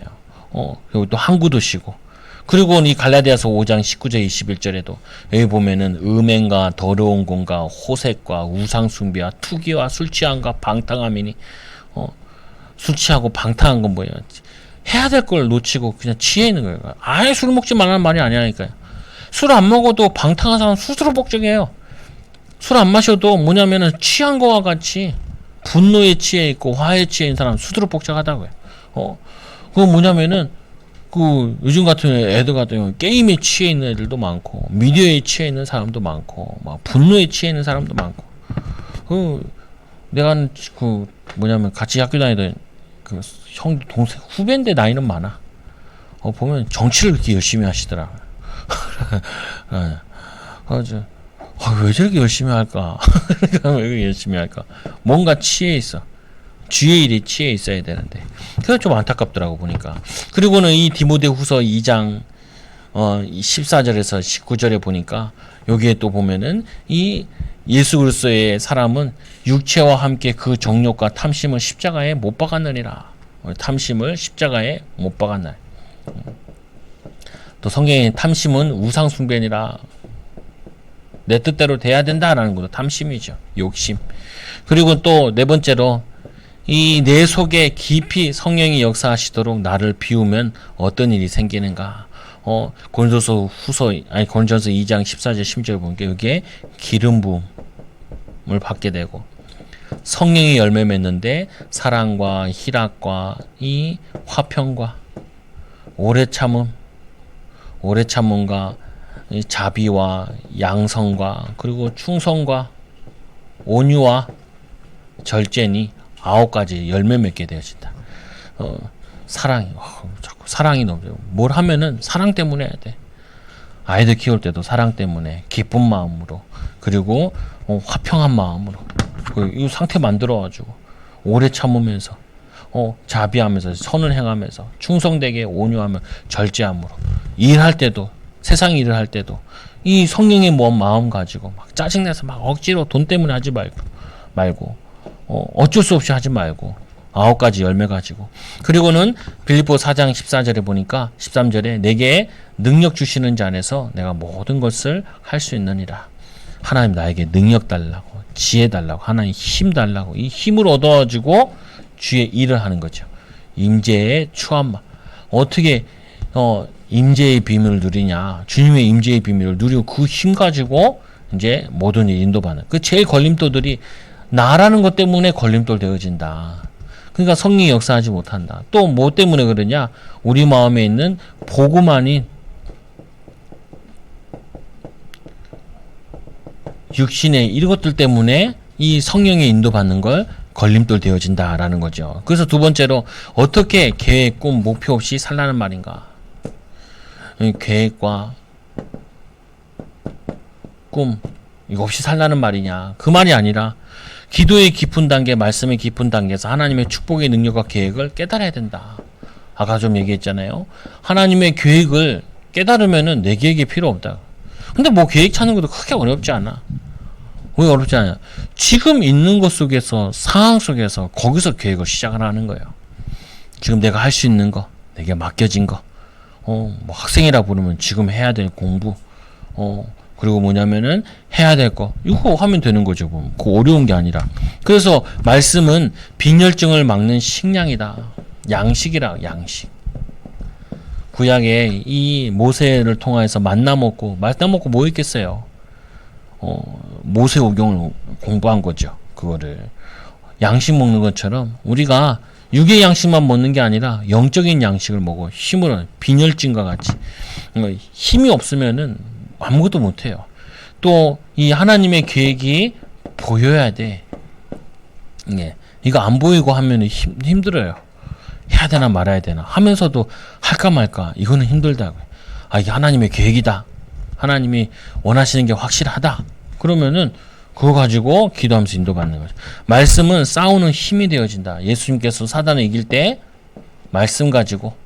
그리고 또 항구 도시고. 그리고 이 갈라디아서 5장 19절 21절에도 여기 보면은 음행과 더러운 공과 호색과 우상숭배와 투기와 술 취함과 방탕함이니, 술 취하고 방탕한 건 뭐예요? 해야 될 걸 놓치고 그냥 취해 있는 거예요. 아예 술 먹지 말라는 말이 아니라니까요. 술 안 먹어도 방탕한 사람은 스스로 복종해요. 술 안 마셔도 뭐냐면은 취한 거와 같이 분노에 취해 있고 화에 취해 있는 사람 수두룩 복잡하다고요. 그거 뭐냐면은 그 요즘 같은 애들 같은 경우 게임에 취해 있는 애들도 많고 미디어에 취해 있는 사람도 많고 막 분노에 취해 있는 사람도 많고 내가 그 뭐냐면 같이 학교 다니던 그 형 동생 후배인데 나이는 많아. 보면 정치를 그렇게 열심히 하시더라. 왜 저렇게 열심히 할까? 왜 그렇게 열심히 할까? 뭔가 취해 있어. 쥐의 일에 취해 있어야 되는데. 그게 좀 안타깝더라고 보니까. 그리고는 이 디모데후서 2장 14절에서 19절에 보니까 여기에 또 보면은 이 예수 그리스도의 사람은 육체와 함께 그 정욕과 탐심을 십자가에 못 박았느니라. 탐심을 십자가에 못 박았나. 또 성경에 탐심은 우상 숭배니라. 내 뜻대로 돼야 된다라는 것도 탐심이죠. 욕심. 그리고 또 네 번째로 이 내 속에 깊이 성령이 역사하시도록 나를 비우면 어떤 일이 생기는가. 고린도서 2장 14절 10절 보니까 여기에 기름 부음을 받게 되고 성령이 열매 맺는데 사랑과 희락과 이 화평과 오래 참음과 자비와 양성과 그리고 충성과 온유와 절제니 9가지 열매 맺게 되어진다. 사랑이 자꾸 사랑이 넘쳐요. 뭘 하면은 사랑 때문에 해야 돼. 아이들 키울 때도 사랑 때문에 기쁜 마음으로 그리고 화평한 마음으로 이 상태 만들어가지고 오래 참으면서 자비하면서 선을 행하면서 충성되게 온유하며 절제함으로 일할 때도 세상 일을 할 때도 이 성령의 마음 가지고 막 짜증내서 막 억지로 돈 때문에 하지 말고 어쩔 수 없이 하지 말고 9가지 열매 가지고 그리고는 빌립보 4장 14절에 보니까 13절에 내게 능력 주시는 자 안에서 내가 모든 것을 할 수 있느니라. 하나님 나에게 능력 달라고 지혜 달라고 하나님 힘 달라고 이 힘을 얻어가지고 주의 일을 하는 거죠. 임재의 추함 어떻게 임재의 비밀을 누리냐. 주님의 임재의 비밀을 누리고 그 힘 가지고 이제 모든 일 인도받는 그 제일 걸림돌들이 나라는 것 때문에 걸림돌 되어진다. 그러니까 성령이 역사하지 못한다. 또 뭐 때문에 그러냐? 우리 마음에 있는 복음 아닌 육신의 이것들 때문에 이 성령의 인도받는 걸 걸림돌 되어진다라는 거죠. 그래서 두 번째로 어떻게 계획, 꿈, 목표 없이 살라는 말인가? 계획과 꿈 이거 없이 살라는 말이냐? 그 말이 아니라 기도의 깊은 단계, 말씀의 깊은 단계에서 하나님의 축복의 능력과 계획을 깨달아야 된다. 아까 좀 얘기했잖아요. 하나님의 계획을 깨달으면은 내 계획이 필요 없다. 근데 뭐 계획 찾는 것도 크게 어렵지 않아. 왜 어렵지 않냐? 지금 있는 것 속에서 상황 속에서 거기서 계획을 시작을 하는 거예요. 지금 내가 할 수 있는 거, 내게 맡겨진 거, 뭐 학생이라 부르면 지금 해야 될 공부, 그리고 뭐냐면은 해야 될 거 이거 하면 되는 거죠. 뭐. 그 어려운 게 아니라. 그래서 말씀은 빈혈증을 막는 식량이다. 양식이라 양식. 구약에 이 모세를 통해서 만나 먹고 뭐 있겠어요? 모세오경을 공부한 거죠. 그거를 양식 먹는 것처럼 우리가 육의 양식만 먹는 게 아니라 영적인 양식을 먹어 힘으로 빈혈증과 같이 힘이 없으면은 아무것도 못해요. 또 이 하나님의 계획이 보여야 돼. 이거 안 보이고 하면 힘들어요. 해야 되나 말아야 되나 하면서도 할까 말까 이거는 힘들다고요. 이게 하나님의 계획이다. 하나님이 원하시는 게 확실하다. 그러면은 그거 가지고 기도하면서 인도받는 거죠. 말씀은 싸우는 힘이 되어진다. 예수님께서 사단을 이길 때 말씀 가지고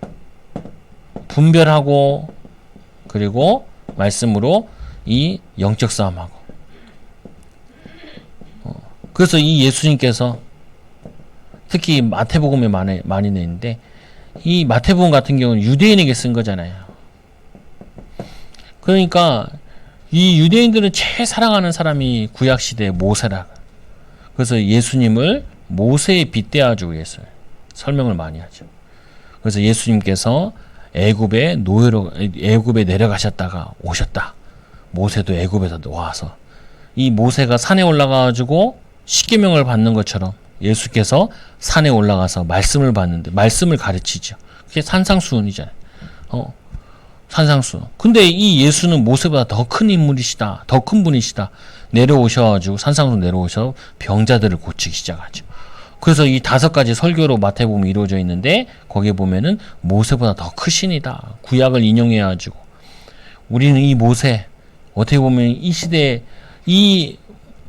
분별하고 그리고 말씀으로 이 영적 싸움하고 그래서 이 예수님께서 특히 마태복음에 많이 내는데 이 마태복음 같은 경우는 유대인에게 쓴 거잖아요. 그러니까 이 유대인들은 제일 사랑하는 사람이 구약시대의 모세라. 그래서 예수님을 모세에 빗대어주고 했어요. 설명을 많이 하죠. 그래서 예수님께서 애굽에 내려가셨다가 오셨다. 모세도 애굽에서 와서 이 모세가 산에 올라가가지고 십계명을 받는 것처럼 예수께서 산에 올라가서 말씀을 받는데 말씀을 가르치죠. 그게 산상수훈이잖아요. 산상수훈. 근데 이 예수는 모세보다 더 큰 인물이시다. 더 큰 분이시다. 내려오셔가지고 산상수훈 내려오셔 병자들을 고치기 시작하죠. 그래서 이 5가지 설교로 마태복음이 이루어져 있는데 거기에 보면은 모세보다 더 크신이다. 구약을 인용해가지고 우리는 이 모세 어떻게 보면 이 시대에 이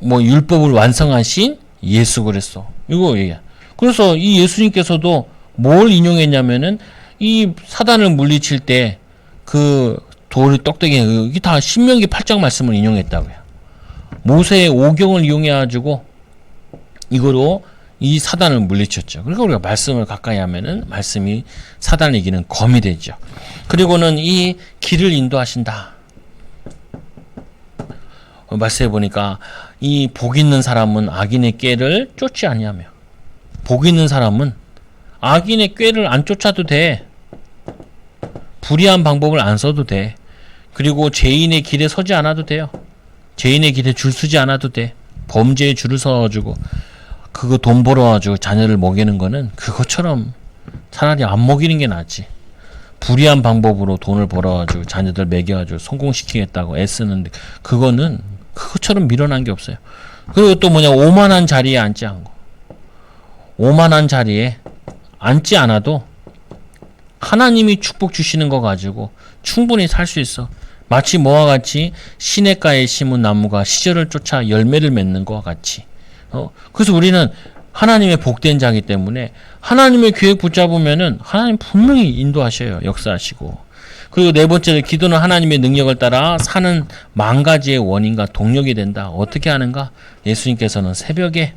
뭐 율법을 완성하신 예수 그랬어. 이거 얘기야. 그래서 이 예수님께서도 뭘 인용했냐면은 이 사단을 물리칠 때 그 돌이 떡대기 이게 다 신명기 8장 말씀을 인용했다고요. 모세의 오경을 이용해가지고 이거로 이 사단을 물리쳤죠. 그러니까 우리가 말씀을 가까이 하면은 말씀이 사단을 이기는 검이 되죠. 그리고는 이 길을 인도하신다. 말씀해 보니까 이 복 있는 사람은 악인의 꾀를 쫓지 아니하며 복 있는 사람은 악인의 꾀를 안 쫓아도 돼. 불의한 방법을 안 써도 돼. 그리고 죄인의 길에 서지 않아도 돼요. 죄인의 길에 줄 서지 않아도 돼. 범죄에 줄을 서가지고 그거 돈 벌어가지고 자녀를 먹이는 거는 그것처럼 차라리 안 먹이는 게 낫지. 불의한 방법으로 돈을 벌어가지고 자녀들 먹여가지고 성공시키겠다고 애쓰는데 그거는 그것처럼 미련한 게 없어요. 그리고 또 뭐냐 오만한 자리에 앉지 않고 오만한 자리에 앉지 않아도 하나님이 축복 주시는 거 가지고 충분히 살 수 있어. 마치 뭐와 같이 시냇가에 심은 나무가 시절을 쫓아 열매를 맺는 것과 같이. 그래서 우리는 하나님의 복된 자이기 때문에 하나님의 계획 붙잡으면은 하나님 분명히 인도하셔요. 역사하시고. 그리고 네 번째로 기도는 하나님의 능력을 따라 사는 10,000가지의 원인과 동력이 된다. 어떻게 하는가? 예수님께서는 새벽에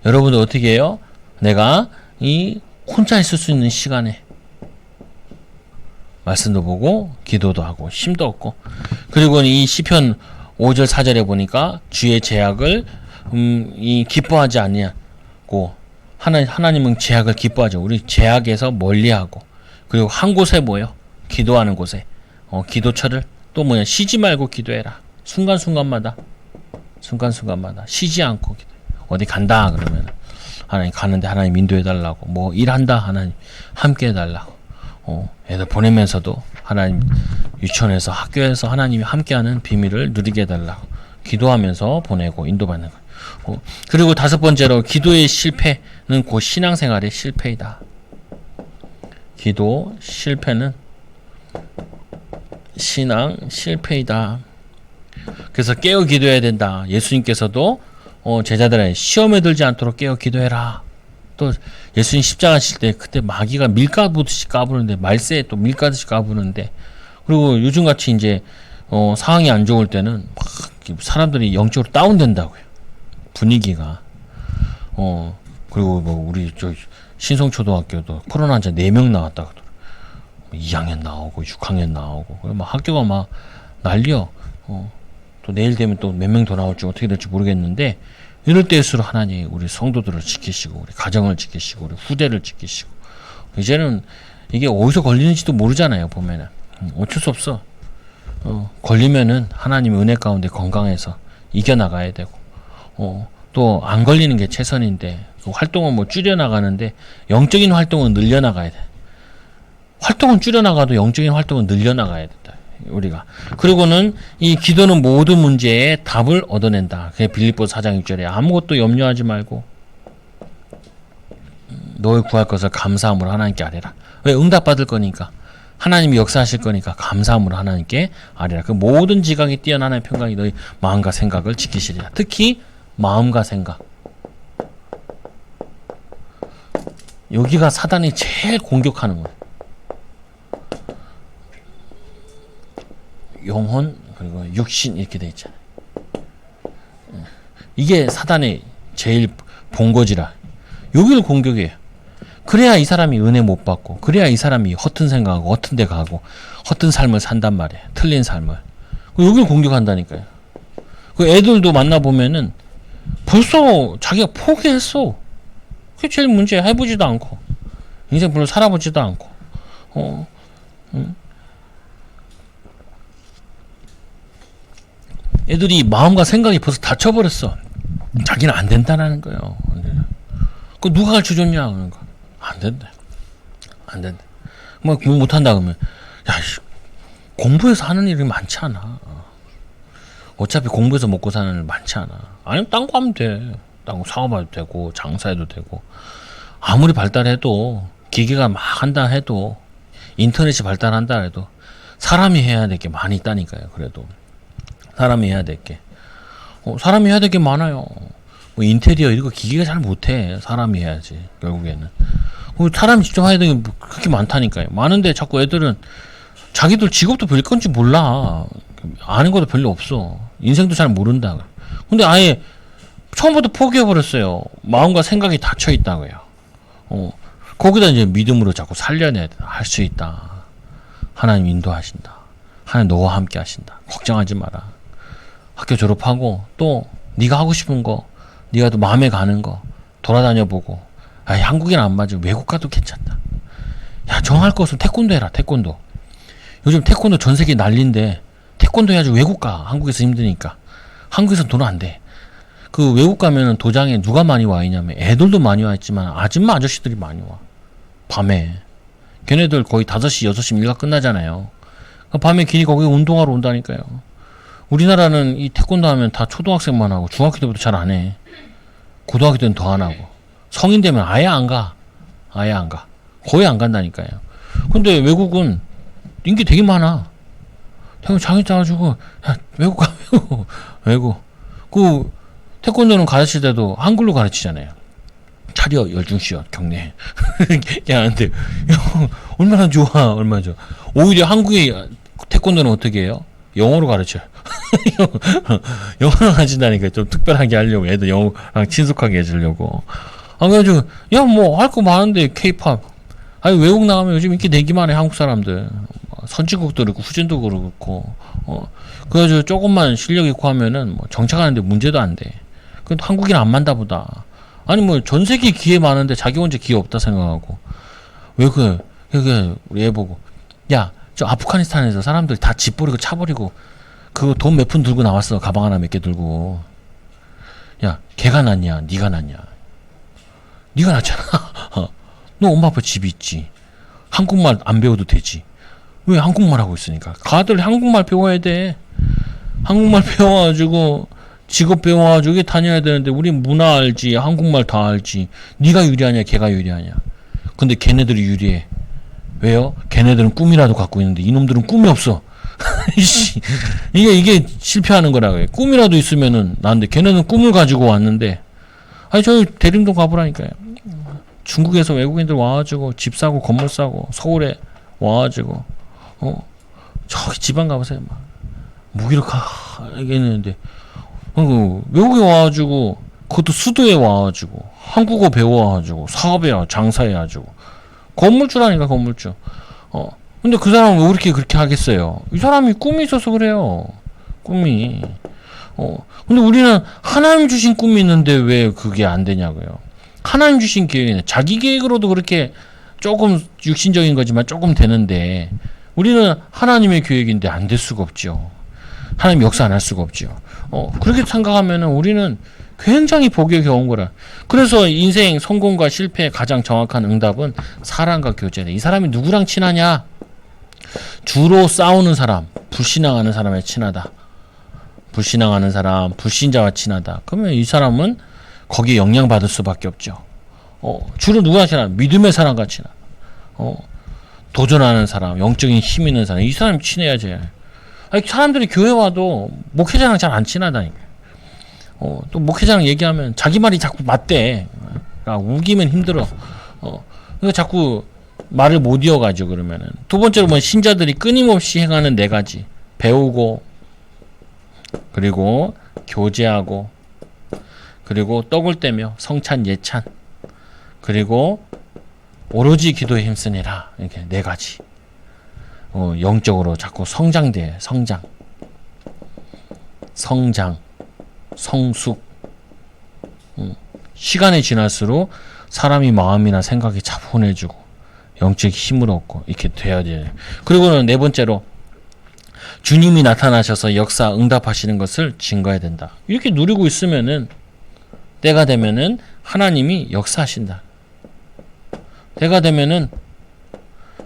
여러분들 어떻게 해요? 내가 이 혼자 있을 수 있는 시간에 말씀도 보고 기도도 하고 힘도 얻고 그리고 이 시편 5절 4절에 보니까 주의 제약을 이 기뻐하지 아니하고 하나님은 제약을 기뻐하죠. 우리 제약에서 멀리하고 그리고 한 곳에 모여 기도하는 곳에 기도처를 또 뭐냐 쉬지 말고 기도해라. 순간순간마다 쉬지 않고 기도해. 어디 간다 그러면 하나님 가는데 하나님 인도해달라고 뭐 일한다 하나님 함께 해달라고 애들 보내면서도 하나님 유치원에서 학교에서 하나님이 함께하는 비밀을 누리게 해달라고 기도하면서 보내고 인도받는 거예요. 그리고 5번째로 기도의 실패는 곧 신앙생활의 실패이다. 기도 실패는 신앙 실패이다. 그래서 깨어 기도해야 된다. 예수님께서도 제자들에게 시험에 들지 않도록 깨어 기도해라. 또 예수님 십자가 칠 때 그때 마귀가 밀가부듯이 까부는데 말세에 또 밀가듯이 까부는데 그리고 요즘같이 이제 상황이 안 좋을 때는 막 사람들이 영적으로 다운된다고요. 분위기가 그리고 뭐 우리 저 신성초등학교도 코로나 환자 4명 나왔다 그러더라고요. 2학년 나오고 6학년 나오고 막 학교가 막 난리여. 또 내일 되면 또 몇 명 더 나올지 어떻게 될지 모르겠는데 이럴 때일수록 하나님 우리 성도들을 지키시고 우리 가정을 지키시고 우리 후대를 지키시고 이제는 이게 어디서 걸리는지도 모르잖아요. 보면은 어쩔 수 없어. 걸리면은 하나님의 은혜 가운데 건강해서 이겨나가야 되고 또 안 걸리는 게 최선인데 그 활동은 뭐 줄여나가는데 영적인 활동은 늘려나가야 돼. 활동은 줄여나가도 영적인 활동은 늘려나가야 된다. 우리가. 그리고는 이 기도는 모든 문제에 답을 얻어낸다. 그게 빌립보서 4장 6절에 아무것도 염려하지 말고 너의 구할 것을 감사함으로 하나님께 아뢰라. 왜? 응답받을 거니까. 하나님이 역사하실 거니까 감사함으로 하나님께 아뢰라. 그 모든 지각이 뛰어난 하나님의 평강이 너희 마음과 생각을 지키시리라. 특히 마음과 생각. 여기가 사단이 제일 공격하는 거예요. 영혼 그리고 육신 이렇게 돼 있잖아요. 이게 사단의 제일 본거지라. 여기를 공격해요. 그래야 이 사람이 은혜 못 받고 그래야 이 사람이 허튼 생각하고 허튼 데 가고 허튼 삶을 산단 말이에요. 틀린 삶을. 여기를 공격한다니까요. 그 애들도 만나보면은 벌써 자기가 포기했어. 그게 제일 문제야. 해보지도 않고 인생 별로 살아보지도 않고 애들이 마음과 생각이 벌써 닫혀버렸어. 자기는 안 된다라는 거예요. 그 누가 가르쳐 줬냐? 그러니까 안 된다. 안 된다. 뭐 공부 못 한다 그러면 야, 공부해서 하는 일이 많지 않아. 어차피 공부해서 먹고 사는 일 많지 않아. 아니면 딴 거 하면 돼. 딴 거 사업해도 되고 장사해도 되고. 아무리 발달해도 기계가 막 한다 해도 인터넷이 발달한다 해도 사람이 해야 될 게 많이 있다니까요. 그래도 사람이 해야 될 게 사람이 해야 될 게 많아요. 뭐 인테리어 이런 거 기계가 잘 못해. 사람이 해야지 결국에는. 사람이 직접 해야 되는 게 그렇게 많다니까요. 많은데 자꾸 애들은 자기들 직업도 별 건지 몰라. 아는 것도 별로 없어. 인생도 잘 모른다. 근데 아예 처음부터 포기해버렸어요. 마음과 생각이 닫혀 있다고요. 거기다 이제 믿음으로 자꾸 살려내야 돼. 할 수 있다. 하나님 인도하신다. 하나님 너와 함께 하신다. 걱정하지 마라. 학교 졸업하고 또 네가 하고 싶은 거, 네가 또 마음에 가는 거 돌아다녀 보고. 아, 한국인 안 맞아. 외국 가도 괜찮다. 야, 정할 거 없으면 태권도 해라. 태권도. 요즘 태권도 전 세계 난리인데 태권도 해야지. 외국 가. 한국에서 힘드니까. 한국에서 돈 안 돼. 그 외국 가면은 도장에 누가 많이 와 있냐면 애들도 많이 와 있지만 아줌마 아저씨들이 많이 와. 밤에. 걔네들 거의 5시, 6시 일가 끝나잖아요. 밤에 괜히 거기 운동하러 온다니까요. 우리나라는 이 태권도 하면 다 초등학생만 하고 중학교 때부터 잘 안 해. 고등학교 때는 더 안 하고. 성인 되면 아예 안 가. 아예 안 가. 거의 안 간다니까요. 근데 외국은 인기 되게 많아. 태권 장이 짜가지고 야, 외국 가. 외국. 그 태권도는 가르칠 때도 한글로 가르치잖아요. 차려 열중시어 경례. 야, 근데 얼마나 좋아. 얼마나 좋아. 오히려 한국의 태권도는 어떻게 해요? 영어로 가르쳐요. 영어로 가르친다니까. 좀 특별하게 하려고. 애들 영어랑 친숙하게 해주려고. 아, 그래가지고 야, 뭐 할 거 많은데 케이팝. 아니, 외국 나가면 요즘 인기 되기만 해. 한국 사람들. 선진국도 그렇고 후진도 그렇고. 그래가지고 조금만 실력 있고 하면은 뭐 정착하는데 문제도 안 돼. 근데 한국인 안 만다 보다. 아니 뭐 전 세계 기회 많은데 자기 혼자 기회 없다 생각하고. 왜 그래? 그게 우리 애 보고 야, 저 아프가니스탄에서 사람들 다 집 버리고 차 버리고 그 돈 몇 푼 들고 나왔어. 가방 하나 몇 개 들고. 야, 걔가 낫냐? 네가 낫냐? 네가 낫잖아. 너 엄마 아빠 집 있지. 한국말 안 배워도 되지. 왜 한국말 하고 있으니까. 가들 한국말 배워야 돼. 한국말 배워가지고 직업 배워가지고 다녀야 되는데 우리 문화 알지. 한국말 다 알지. 네가 유리하냐 걔가 유리하냐. 근데 걔네들이 유리해. 왜요? 걔네들은 꿈이라도 갖고 있는데 이놈들은 꿈이 없어. 이게 실패하는 거라고요. 꿈이라도 있으면은 나는데 걔네는 꿈을 가지고 왔는데 아니 저희 대림동 가보라니까요. 중국에서 외국인들 와가지고 집 사고 건물 사고 서울에 와가지고 저기 지방 가보세요. 막 무기력 이게 있는데 외국에 와가지고 그것도 수도에 와가지고 한국어 배워가지고 사업해야 장사해가지고 건물주라니까 건물주. 근데 그 사람은 왜 그렇게 하겠어요? 이 사람이 꿈이 있어서 그래요. 꿈이. 근데 우리는 하나님 주신 꿈이 있는데 왜 그게 안 되냐고요. 하나님 주신 계획이네. 자기 계획으로도 그렇게 조금 육신적인 거지만 조금 되는데 우리는 하나님의 계획인데 안 될 수가 없죠. 하나님 역사 안 할 수가 없죠. 그렇게 생각하면은 우리는 굉장히 복이 겨운 거라. 그래서 인생 성공과 실패의 가장 정확한 응답은 사람과 교제다. 이 사람이 누구랑 친하냐? 주로 싸우는 사람, 불신앙하는 사람에 친하다. 불신앙하는 사람, 불신자와 친하다. 그러면 이 사람은 거기에 영향받을 수밖에 없죠. 주로 누구랑 친하다? 믿음의 사람과 친하다. 도전하는 사람, 영적인 힘 있는 사람, 이 사람이 친해야지. 아니, 사람들이 교회 와도 목회자랑 잘 안 친하다니까. 또 목회자랑 얘기하면 자기 말이 자꾸 맞대. 우기면 힘들어. 그러니까 자꾸 말을 못 이어가죠. 그러면은 두 번째로 뭐 신자들이 끊임없이 행하는 4가지: 배우고, 그리고 교제하고, 그리고 떡을 떼며 성찬 예찬, 그리고 오로지 기도에 힘쓰니라. 이렇게 4가지. 영적으로 자꾸 성장돼. 성장, 성숙. 시간이 지날수록 사람이 마음이나 생각이 차분해지고 영적 힘을 얻고 이렇게 돼야 돼요. 그리고는 4번째로 주님이 나타나셔서 역사 응답하시는 것을 증거해야 된다. 이렇게 누리고 있으면은 때가 되면은 하나님이 역사하신다. 때가 되면은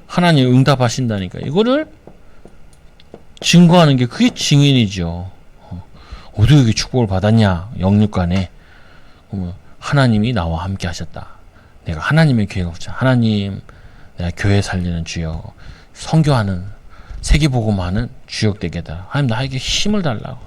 하나님 응답하신다니까. 이거를 증거하는 게 그게 증인이죠. 어떻게 축복을 받았냐? 영육간에 하나님이 나와 함께 하셨다. 내가 하나님의 교회가 없자. 하나님, 내가 교회 살리는 주여, 선교하는, 세계복음하는 주역 되게 해달라. 하나님 나에게 힘을 달라고.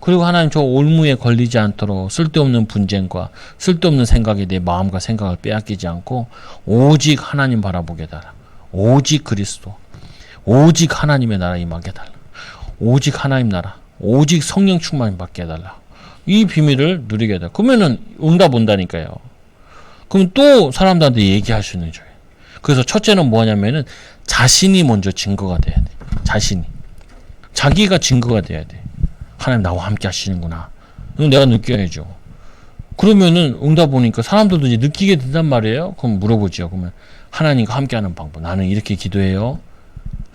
그리고 하나님 저 올무에 걸리지 않도록 쓸데없는 분쟁과 쓸데없는 생각에 내 마음과 생각을 빼앗기지 않고 오직 하나님 바라보게 해달라. 오직 그리스도, 오직 하나님의 나라 임하게 해달라. 오직 하나님 나라, 오직 성령 충만 받게 해달라. 이 비밀을 누리게 해달라. 그러면은 응답 온다니까요. 그럼 또 사람들한테 얘기할 수 있는 거예요. 그래서 첫째는 뭐냐면은 자신이 먼저 증거가 돼야 돼. 자신이. 자기가 증거가 돼야 돼. 하나님 나와 함께 하시는구나. 이건 내가 느껴야죠. 그러면은 응답 오니까 사람들도 이제 느끼게 된단 말이에요. 그럼 물어보죠. 그러면 하나님과 함께 하는 방법. 나는 이렇게 기도해요.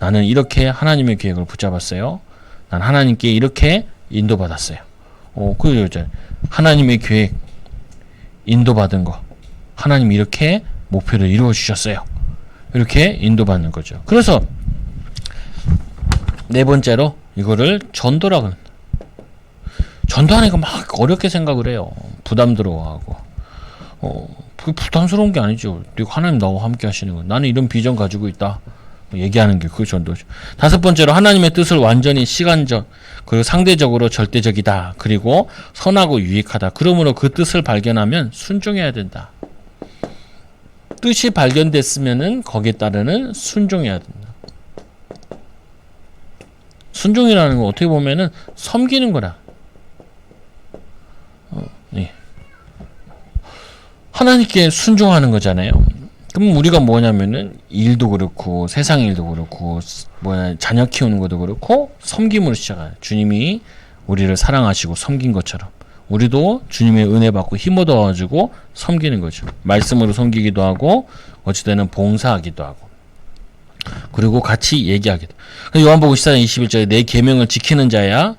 나는 이렇게 하나님의 계획을 붙잡았어요. 난 하나님께 이렇게 인도받았어요. 그죠. 하나님의 계획, 인도받은 거. 하나님 이렇게 목표를 이루어 주셨어요. 이렇게 인도받는 거죠. 그래서 네 번째로 이거를 전도라고 합니다. 전도하니까 막 어렵게 생각을 해요. 부담스러워하고. 그게 부담스러운 게 아니죠. 하나님 나와 함께 하시는 거. 나는 이런 비전 가지고 있다. 얘기하는 게 그게 전도죠. 다섯 번째로 하나님의 뜻을 완전히 시간적 그리고 상대적으로 절대적이다. 그리고 선하고 유익하다. 그러므로 그 뜻을 발견하면 순종해야 된다. 뜻이 발견됐으면은 거기에 따르는 순종해야 된다. 순종이라는 건 어떻게 보면은 섬기는 거라. 네. 하나님께 순종하는 거잖아요. 그럼 우리가 뭐냐면은 일도 그렇고 세상 일도 그렇고 자녀 키우는 것도 그렇고 섬김으로 시작해요. 주님이 우리를 사랑하시고 섬긴 것처럼 우리도 주님의 은혜 받고 힘 얻어가지고 섬기는 거죠. 말씀으로 섬기기도 하고 어찌되는 봉사하기도 하고 그리고 같이 얘기하기도. 요한복음 14장 21절에 내 계명을 지키는 자야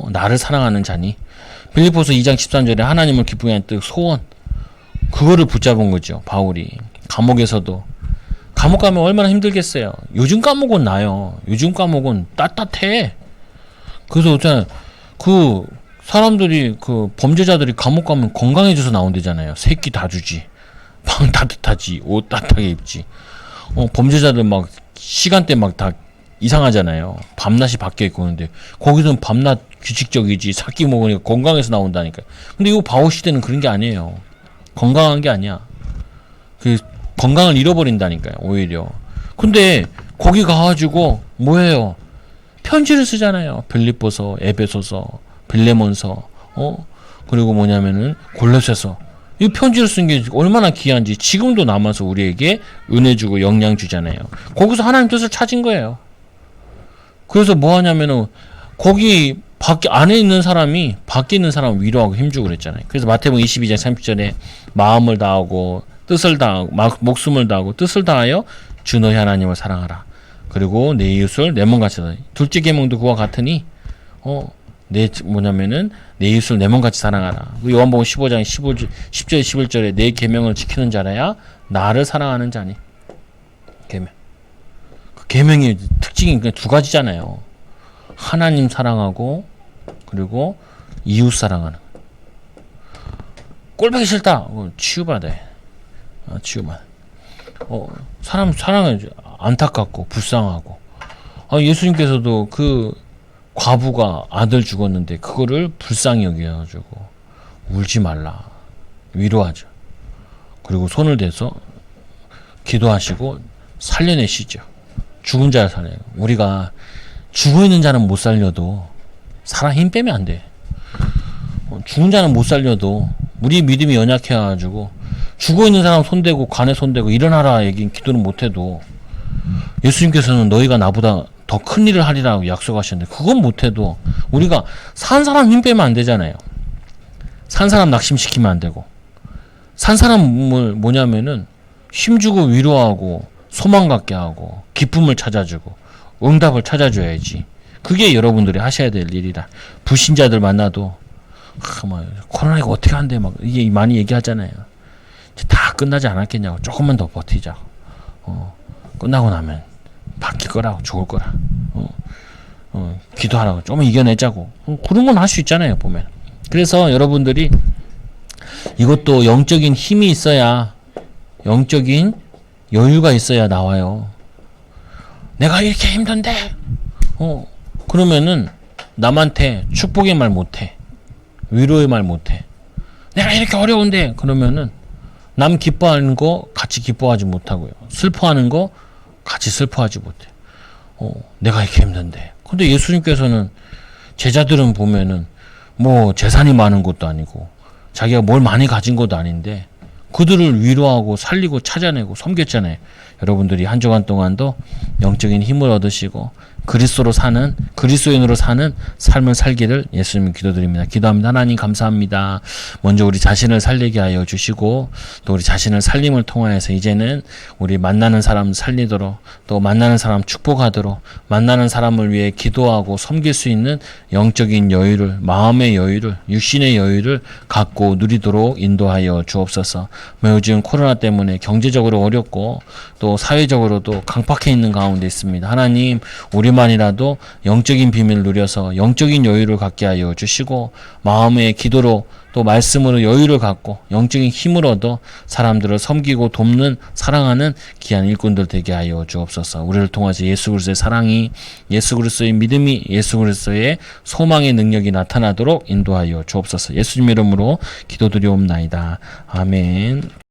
나를 사랑하는 자니. 빌립보서 2장 13절에 하나님을 기쁘게 하는 뜻 소원 그거를 붙잡은 거죠. 바울이 감옥에서도 감옥 가면 얼마나 힘들겠어요. 요즘 감옥은 나요. 요즘 감옥은 따뜻해. 그래서 그 사람들이 그 범죄자들이 감옥 가면 건강해져서 나온대잖아요. 새끼 다 주지. 방 따뜻하지. 옷 따뜻하게 입지. 범죄자들 막 시간대 막 다 이상하잖아요. 밤낮이 바뀌어 있고 그런데 거기서는 밤낮 규칙적이지. 사끼 먹으니까 건강해서 나온다니까. 근데 이거 바오 시대는 그런 게 아니에요. 건강한 게 아니야. 그 건강을 잃어버린다니까요. 오히려. 근데 거기 가가지고 뭐예요? 편지를 쓰잖아요. 빌립보서, 에베소서, 빌레몬서, 그리고 뭐냐면은 골로새서. 이 편지를 쓴 게 얼마나 귀한지 지금도 남아서 우리에게 은혜 주고 영양 주잖아요. 거기서 하나님 뜻을 찾은 거예요. 그래서 뭐 하냐면은 거기 밖에 안에 있는 사람이 밖에 있는 사람을 위로하고 힘주고 그랬잖아요. 그래서 마태복음 22장 30절에 마음을 다하고 뜻을 다하고 목숨을 다하고 뜻을 다하여 주 너희 하나님을 사랑하라. 그리고 내 이웃을 내 몸같이 사랑하라. 둘째 계명도 그와 같으니 내 이웃을 내 몸같이 사랑하라. 요한복음 15장 10절 11절에 내 계명을 지키는 자라야 나를 사랑하는 자니. 계명. 그 계명의 특징이 두 가지잖아요. 하나님 사랑하고 그리고 이웃 사랑하는. 꼴보기 싫다. 치유받아. 치유받아. 사람 사랑해. 안타깝고 불쌍하고. 예수님께서도 그 과부가 아들 죽었는데 그거를 불쌍히 여겨가지고 울지 말라. 위로하죠. 그리고 손을 대서 기도하시고 살려내시죠. 죽은 자를 살려요. 우리가 죽어있는 자는 못 살려도 사람 힘 빼면 안 돼. 죽은 자는 못 살려도 우리 믿음이 연약해가지고 죽어있는 사람 손대고 관에 손대고 일어나라 얘기는 기도는 못해도 예수님께서는 너희가 나보다 더 큰 일을 하리라고 약속하셨는데 그건 못해도 우리가 산 사람 힘 빼면 안 되잖아요. 산 사람 낙심시키면 안 되고 산 사람을 뭐냐면은 힘주고 위로하고 소망 갖게 하고 기쁨을 찾아주고 응답을 찾아줘야지. 그게 여러분들이 하셔야 될 일이라. 불신자들 만나도 막 코로나가 어떻게 한대 막 이게 많이 얘기하잖아요. 이제 다 끝나지 않았겠냐고 조금만 더 버티자. 끝나고 나면 바뀔 거라고 죽을 거라. 기도하라고 좀 이겨내자고. 그런 건 할 수 있잖아요 보면. 그래서 여러분들이 이것도 영적인 힘이 있어야 영적인 여유가 있어야 나와요. 내가 이렇게 힘든데 그러면은 남한테 축복의 말 못해. 위로의 말 못해. 내가 이렇게 어려운데 그러면은 남 기뻐하는 거 같이 기뻐하지 못하고요. 슬퍼하는 거 같이 슬퍼하지 못해. 내가 이렇게 힘든데. 근데 예수님께서는 제자들은 보면은 뭐 재산이 많은 것도 아니고 자기가 뭘 많이 가진 것도 아닌데 그들을 위로하고 살리고 찾아내고 섬겼잖아요. 여러분들이 한 주간 동안도 영적인 힘을 얻으시고 그리스도인으로 사는 삶을 살기를 예수님 기도드립니다. 기도합니다. 하나님 감사합니다. 먼저 우리 자신을 살리게 하여 주시고 또 우리 자신을 살림을 통하여서 이제는 우리 만나는 사람 살리도록 또 만나는 사람 축복하도록 만나는 사람을 위해 기도하고 섬길 수 있는 영적인 여유를 마음의 여유를 육신의 여유를 갖고 누리도록 인도하여 주옵소서. 요즘 코로나 때문에 경제적으로 어렵고 또 사회적으로도 강팍해 있는 가운데 있습니다. 하나님 우리만이라도 영적인 비밀을 누려서 영적인 여유를 갖게 하여 주시고 마음의 기도로 또 말씀으로 여유를 갖고 영적인 힘을 얻어 사람들을 섬기고 돕는 사랑하는 귀한 일꾼들 되게 하여 주옵소서. 우리를 통해서 예수 그리스도의 사랑이 예수 그리스도의 믿음이 예수 그리스도의 소망의 능력이 나타나도록 인도하여 주옵소서. 예수님 이름으로 기도드리옵나이다. 아멘.